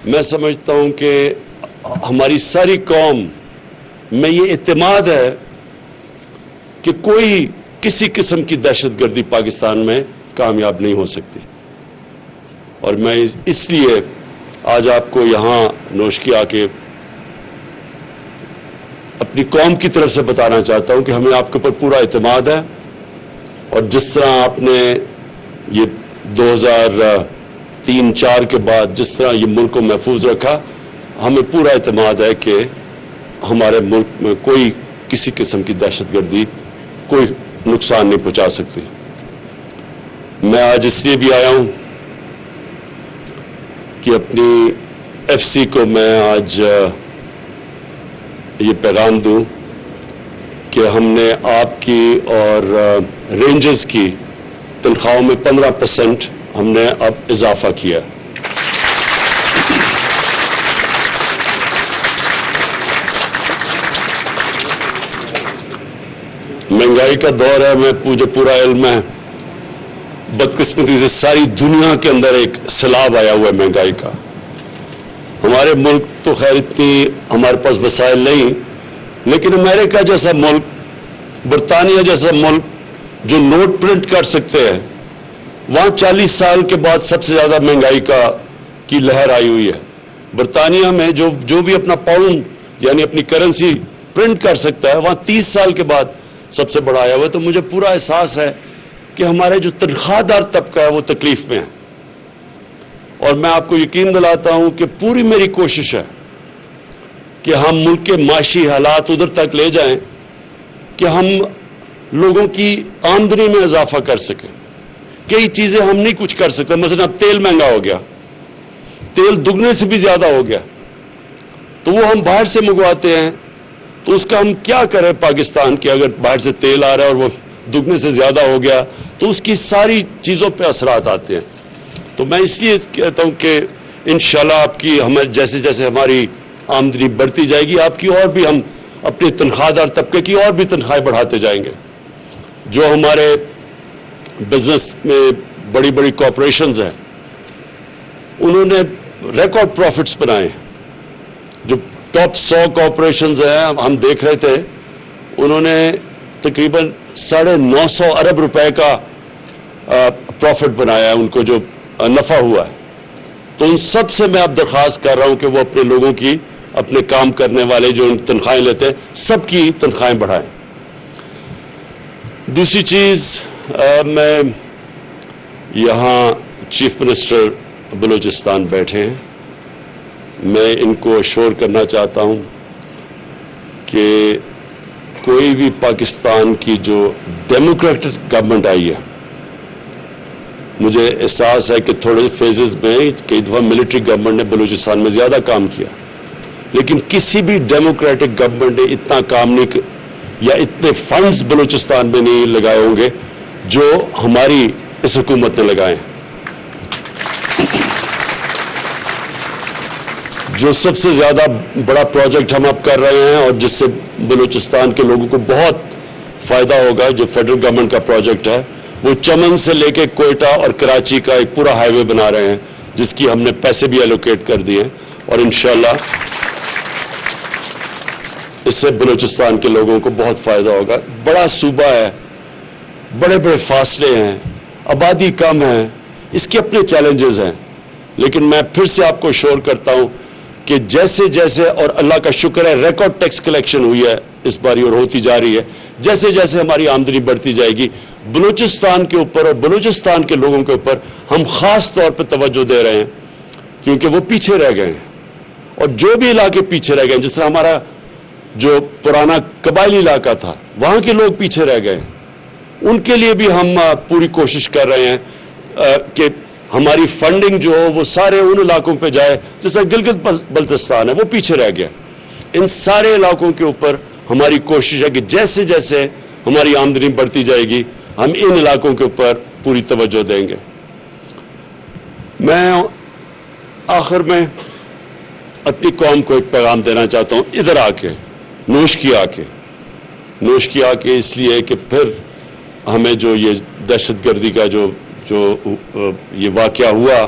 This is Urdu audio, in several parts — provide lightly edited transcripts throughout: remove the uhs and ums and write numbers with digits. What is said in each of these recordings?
میں سمجھتا ہوں کہ ہماری ساری قوم میں یہ اعتماد ہے کہ کوئی کسی قسم کی دہشت گردی پاکستان میں کامیاب نہیں ہو سکتی، اور میں اس لیے آج آپ کو یہاں نوشکی آ کے اپنی قوم کی طرف سے بتانا چاہتا ہوں کہ ہمیں آپ کے اوپر پورا اعتماد ہے، اور جس طرح آپ نے یہ 2003-04 کے بعد جس طرح یہ ملک کو محفوظ رکھا، ہمیں پورا اعتماد ہے کہ ہمارے ملک میں کوئی کسی قسم کی دہشت گردی کوئی نقصان نہیں پہنچا سکتی۔ میں آج اس لیے بھی آیا ہوں کہ اپنی ایف سی کو میں آج یہ پیغام دوں کہ ہم نے آپ کی اور رینجرز کی تنخواہوں میں 15% ہم نے اب اضافہ کیا۔ مہنگائی کا دور ہے، مجھے پورا علم ہے، بدقسمتی سے ساری دنیا کے اندر ایک سیلاب آیا ہوا ہے مہنگائی کا۔ ہمارے ملک تو خیر اتنی ہمارے پاس وسائل نہیں، لیکن امریکہ جیسا ملک، برطانیہ جیسا ملک جو نوٹ پرنٹ کر سکتے ہیں، وہاں 40 سال کے بعد سب سے زیادہ مہنگائی کی لہر آئی ہوئی ہے۔ برطانیہ میں جو بھی اپنا پاؤنڈ یعنی اپنی کرنسی پرنٹ کر سکتا ہے، وہاں 30 سال کے بعد سب سے بڑا آیا ہوا ہے۔ تو مجھے پورا احساس ہے کہ ہمارے جو تنخواہ دار طبقہ ہے وہ تکلیف میں ہے، اور میں آپ کو یقین دلاتا ہوں کہ پوری میری کوشش ہے کہ ہم ملک کے معاشی حالات ادھر تک لے جائیں کہ ہم لوگوں کی آمدنی میں اضافہ کر سکیں۔ کئی چیزیں ہم نہیں کچھ کر سکتے، مثلا اب تیل مہنگا ہو گیا، تیل دگنے سے بھی زیادہ ہو گیا، تو وہ ہم باہر سے منگواتے ہیں، تو اس کا ہم کیا کریں پاکستان کے؟ اگر باہر سے تیل آ رہا ہے اور وہ دگنے سے زیادہ ہو گیا تو اس کی ساری چیزوں پہ اثرات آتے ہیں۔ تو میں اس لیے کہتا ہوں کہ انشاءاللہ آپ کی جیسے جیسے ہماری آمدنی بڑھتی جائے گی، آپ کی اور بھی ہم اپنے تنخواہ دار طبقے کی اور بھی تنخواہیں بڑھاتے جائیں گے۔ جو ہمارے بزنس میں بڑی بڑی کارپوریشنز ہیں، انہوں نے ریکارڈ پروفٹس بنائے۔ جو ٹاپ 100 کارپوریشنز ہیں، ہم دیکھ رہے تھے، انہوں نے تقریباً 950 ارب روپے کا پروفٹ بنایا ہے، ان کو جو نفع ہوا ہے۔ تو ان سب سے میں اب درخواست کر رہا ہوں کہ وہ اپنے لوگوں کی، اپنے کام کرنے والے جو تنخواہیں لیتے ہیں، سب کی تنخواہیں بڑھائیں۔ دوسری چیز، میں یہاں چیف منسٹر بلوچستان بیٹھے ہیں، میں ان کو اشور کرنا چاہتا ہوں کہ کوئی بھی پاکستان کی جو ڈیموکریٹک گورنمنٹ آئی ہے، مجھے احساس ہے کہ تھوڑے فیزز میں کئی دفعہ ملٹری گورنمنٹ نے بلوچستان میں زیادہ کام کیا، لیکن کسی بھی ڈیموکریٹک گورنمنٹ نے اتنا کام نہیں یا اتنے فنڈز بلوچستان میں نہیں لگائے ہوں گے جو ہماری اس حکومت نے لگائے ہیں۔ جو سب سے زیادہ بڑا پروجیکٹ ہم اب کر رہے ہیں اور جس سے بلوچستان کے لوگوں کو بہت فائدہ ہوگا، جو فیڈرل گورنمنٹ کا پروجیکٹ ہے، وہ چمن سے لے کے کوئٹہ اور کراچی کا ایک پورا ہائی وے بنا رہے ہیں، جس کی ہم نے پیسے بھی ایلوکیٹ کر دیے ہیں، اور انشاءاللہ اس سے بلوچستان کے لوگوں کو بہت فائدہ ہوگا۔ بڑا صوبہ ہے، بڑے بڑے فاصلے ہیں، آبادی کم ہے، اس کے اپنے چیلنجز ہیں، لیکن میں پھر سے آپ کو اشور کرتا ہوں کہ جیسے جیسے، اور اللہ کا شکر ہے ریکارڈ ٹیکس کلیکشن ہوئی ہے اس باری اور ہوتی جا رہی ہے، جیسے جیسے ہماری آمدنی بڑھتی جائے گی، بلوچستان کے اوپر اور بلوچستان کے لوگوں کے اوپر ہم خاص طور پہ توجہ دے رہے ہیں، کیونکہ وہ پیچھے رہ گئے ہیں، اور جو بھی علاقے پیچھے رہ گئے ہیں، جس طرح ہمارا جو پرانا قبائلی علاقہ تھا، وہاں کے لوگ پیچھے رہ گئے ہیں، ان کے لیے بھی ہم پوری کوشش کر رہے ہیں کہ ہماری فنڈنگ جو ہو وہ سارے ان علاقوں پہ جائے، جیسا گلگت بلتستان ہے وہ پیچھے رہ گیا۔ ان سارے علاقوں کے اوپر ہماری کوشش ہے کہ جیسے جیسے ہماری آمدنی بڑھتی جائے گی، ہم ان علاقوں کے اوپر پوری توجہ دیں گے۔ میں آخر میں اپنی قوم کو ایک پیغام دینا چاہتا ہوں، ادھر آ کے، نوشکی آ کے اس لیے کہ پھر ہمیں جو یہ دہشت گردی کا جو یہ واقعہ ہوا،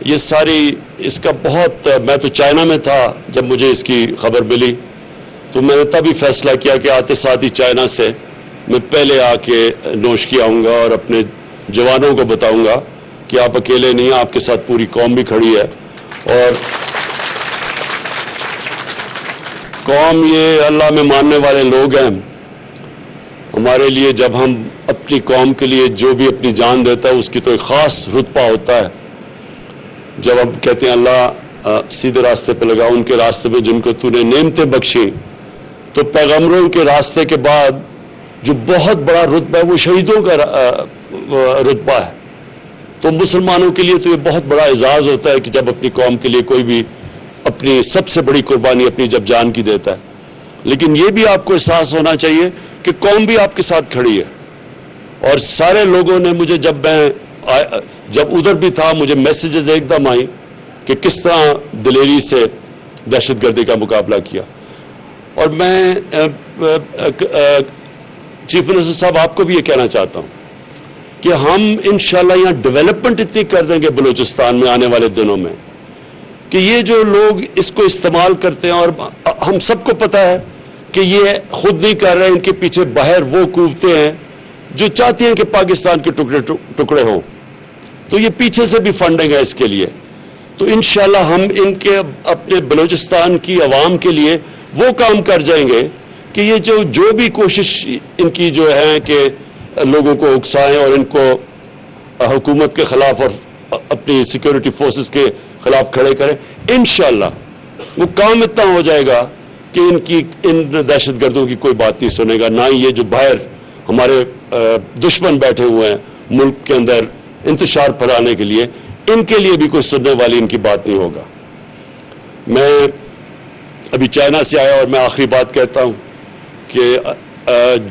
یہ ساری اس کا بہت، میں تو چائنا میں تھا جب مجھے اس کی خبر ملی، تو میں نے تبھی فیصلہ کیا کہ آتے ساتھ ہی چائنا سے میں پہلے آ کے نوشکی آؤں گا اور اپنے جوانوں کو بتاؤں گا کہ آپ اکیلے نہیں ہیں، آپ کے ساتھ پوری قوم بھی کھڑی ہے. اور قوم یہ اللہ میں ماننے والے لوگ ہیں. ہمارے لیے جب ہم اپنی قوم کے لیے جو بھی اپنی جان دیتا ہے اس کی تو ایک خاص رتبہ ہوتا ہے. جب ہم کہتے ہیں اللہ سیدھے راستے پہ لگا، ان کے راستے میں جن کو تو نے نعمتیں بخشی، تو پیغمبروں کے راستے کے بعد جو بہت بڑا رتبہ ہے وہ شہیدوں کا رتبہ ہے. تو مسلمانوں کے لیے تو یہ بہت بڑا اعزاز ہوتا ہے کہ جب اپنی قوم کے لیے کوئی بھی اپنی سب سے بڑی قربانی اپنی جب جان کی دیتا ہے. لیکن یہ بھی آپ کو احساس ہونا چاہیے کہ قوم بھی آپ کے ساتھ کھڑی ہے. اور سارے لوگوں نے مجھے جب ادھر بھی تھا مجھے میسیجز ایک دم آئی کہ کس طرح دلیری سے دہشت گردی کا مقابلہ کیا. اور میں چیف منسٹر صاحب آپ کو بھی یہ کہنا چاہتا ہوں کہ ہم انشاءاللہ یہاں ڈیولپمنٹ اتنی کر دیں گے بلوچستان میں آنے والے دنوں میں کہ یہ جو لوگ اس کو استعمال کرتے ہیں، اور ہم سب کو پتا ہے کہ یہ خود نہیں کر رہے، ان کے پیچھے باہر وہ قوتیں ہیں جو چاہتی ہیں کہ پاکستان کے ٹکڑے ہوں. تو یہ پیچھے سے بھی فنڈنگ ہے اس کے لیے. تو انشاءاللہ ہم ان کے اپنے بلوچستان کی عوام کے لیے وہ کام کر جائیں گے کہ یہ جو بھی کوشش ان کی جو ہے کہ لوگوں کو اکسائیں اور ان کو حکومت کے خلاف اور اپنی سیکیورٹی فورسز کے خلاف کھڑے کریں، انشاءاللہ وہ کام اتنا ہو جائے گا کہ ان دہشت گردوں کی کوئی بات نہیں سنے گا. نہ ہی یہ جو باہر ہمارے دشمن بیٹھے ہوئے ہیں ملک کے اندر انتشار پھیلانے کے لیے، ان کے لیے بھی کوئی سننے والی ان کی بات نہیں ہوگا. میں ابھی چائنا سے آیا اور میں آخری بات کہتا ہوں کہ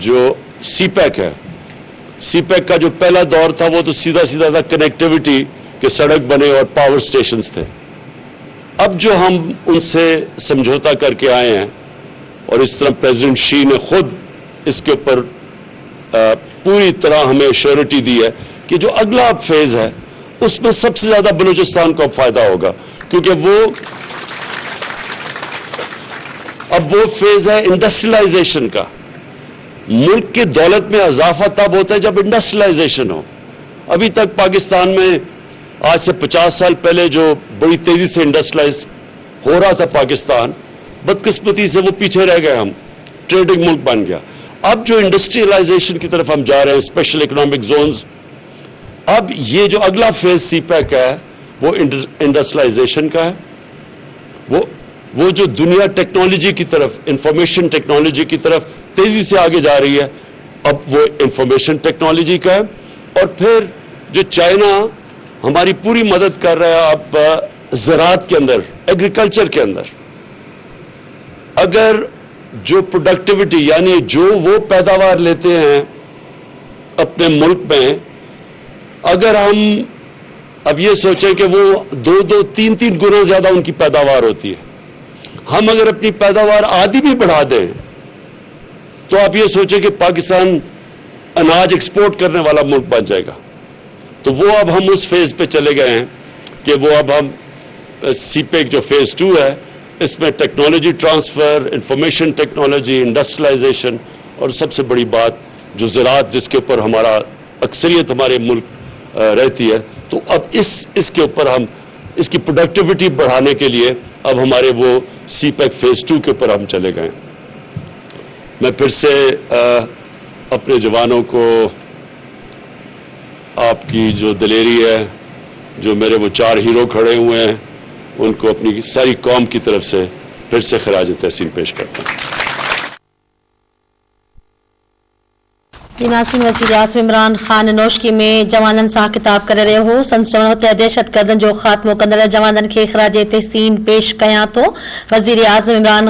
جو سی پیک ہے، سی پیک کا جو پہلا دور تھا وہ تو سیدھا تھا کنیکٹیوٹی کہ سڑک بنے اور پاور سٹیشنز تھے. اب جو ہم ان سے سمجھوتا کر کے آئے ہیں اور اس طرح پریزیڈنٹ شی نے خود اس کے اوپر پوری طرح ہمیں شیورٹی دی ہے کہ جو اگلا فیز ہے اس میں سب سے زیادہ بلوچستان کو اب فائدہ ہوگا، کیونکہ اب وہ فیز ہے انڈسٹریلائزیشن کا. ملک کی دولت میں اضافہ تب ہوتا ہے جب انڈسٹریلائزیشن ہو. ابھی تک پاکستان میں آج سے 50 سال پہلے جو بڑی تیزی سے انڈسٹریلائز ہو رہا تھا پاکستان، بدقسمتی سے وہ پیچھے رہ گئے، ہم ٹریڈنگ ملک بن گیا. اب جو انڈسٹریلائزیشن کی طرف ہم جا رہے ہیں، اسپیشل اکنامک زونز، اب یہ جو اگلا فیز سی پیک ہے وہ انڈسٹریلائزیشن کا ہے. وہ جو دنیا ٹیکنالوجی کی طرف، انفارمیشن ٹیکنالوجی کی طرف تیزی سے آگے جا رہی ہے، اب وہ انفارمیشن ٹیکنالوجی کا ہے. اور پھر جو چائنا ہماری پوری مدد کر رہا ہے اب زراعت کے اندر، ایگریکلچر کے اندر، اگر جو پروڈکٹیوٹی یعنی جو وہ پیداوار لیتے ہیں اپنے ملک میں، اگر ہم اب یہ سوچیں کہ وہ 2-3 گنا زیادہ ان کی پیداوار ہوتی ہے، ہم اگر اپنی پیداوار آدھی بھی بڑھا دیں تو آپ یہ سوچیں کہ پاکستان اناج ایکسپورٹ کرنے والا ملک بن جائے گا. تو وہ اب ہم اس فیز پہ چلے گئے ہیں کہ وہ اب ہم سی پیک جو فیز 2 ہے اس میں technology transfer, information technology, industrialization, اور سب سے بڑی بات جو زراعت جس کے اوپر ہمارا اکثریت ہمارے ملک رہتی ہے، تو اب اس کے اوپر ہم اس کی پروڈکٹیوٹی بڑھانے کے لیے اب ہمارے وہ سی پیک فیز 2 کے اوپر ہم چلے گئے. میں پھر سے اپنے جوانوں کو آپ کی جو دلیری ہے، جو میرے وہ 4 ہیرو کھڑے ہوئے ہیں، ان کو اپنی ساری قوم کی طرف سے پھر سے خراج تحسین پیش کرتا ہوں. جی ناظرین، وزیر اعظم عمران خان نوشکی میں جوانن سا خطاب کر رہے ہو. سنسنوت دہشت گردن جو خاتمو کندڑ جوانن کے خراج تحسین پیش کیا تو وزیر اعظم عمران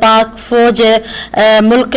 پاک فوج ملک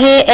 ہے.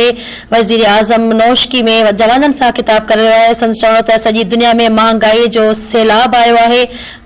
ہے. وزیر اعظم نوشکی میں جوانن سا خطاب کر رہا ہے. سنسنوت سڄي دنیا میں مہانگائی جو سیلاب آيو ہے.